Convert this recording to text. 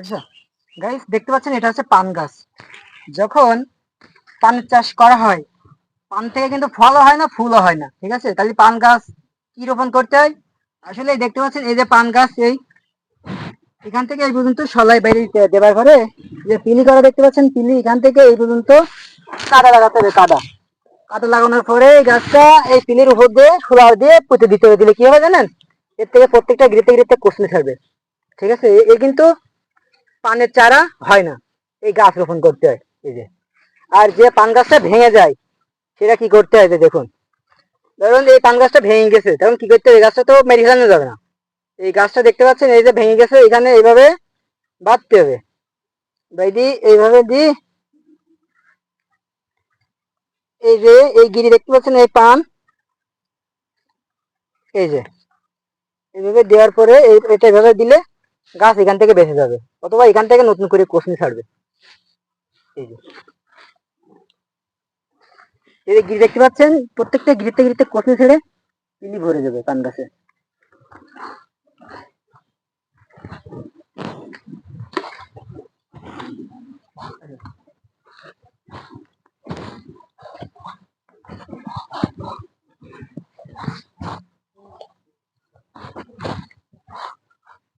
আচ্ছা গাইস, দেখতে পাচ্ছেন এটা হচ্ছে পান গাছ। যখন পানের চাষ করা হয়, পান থেকে কিন্তু ফলও হয় না, ফুলও হয় না। ঠিক আছে, তাহলে পান গাছ কি রোপণ করতে হয়? আসলে দেখতে পাচ্ছেন এই যে পান গাছ, এই এখান থেকে এই পর্যন্ত সলাই বাইরে দেবার পরে যে পিলি করা দেখতে পাচ্ছেন, পিলি এখান থেকে এই পর্যন্ত কাদা লাগাতে হবে। কাদা কাদা লাগানোর পরে এই গাছটা এই পিলির উপর দিয়ে খোলা দিয়ে পুঁতে দিতে হবে। দিলে কি হবে জানেন? এর থেকে প্রত্যেকটা গিরিতে গিরিতে কচলে থাকবে। ঠিক আছে, এ কিন্তু পানের চারা হয় না, এই গাছ রোপণ করতে হয়। এই যে, আর যে পান গাছটা ভেঙে যায় সেটা কি করতে হয়? যে দেখুন, ধরুন এই পান গাছটা ভেঙে গেছে, তখন কি করতে হবে? এই গাছটা তো মেরে ফেলানো যাবে না। এই গাছটা দেখতে পাচ্ছেন, এই যে ভেঙে গেছে, এখানে এইভাবে বাঁধতে হবে। বাইদি এইভাবে দি, এই যে এই গিরি দেখতে পাচ্ছেন, এই পান, এই যে এইভাবে দেওয়ার পরে এটা এইভাবে দিলে গাছ এখান থেকে বেঁচে যাবে, অথবা এখান থেকে নতুন করে কচনি ছাড়বে। এই যে এই যে গিরি দেখতে পাচ্ছেন, প্রত্যেকটা গিরিতে গিরিতে কচনি ছেড়ে চিনি ভরে যাবে পান গাছে।